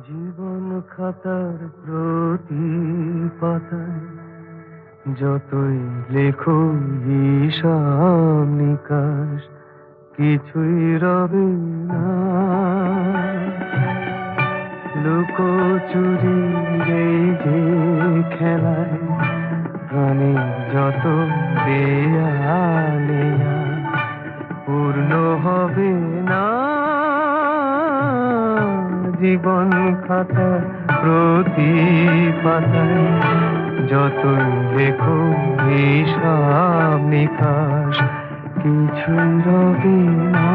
জীবন খাতার প্রতি পাতায় যতই লেখো হিসাব নিকাশ, কিছুই রবে না। লুকোচুরি এই যে খেলায় প্রাণে যত দেয়ালেয়া পূর্ণ হবে না। জীবন খাতা প্রতি পাতায় যতই লেখো হিসাব নিকাশ, কিছুই রবে না।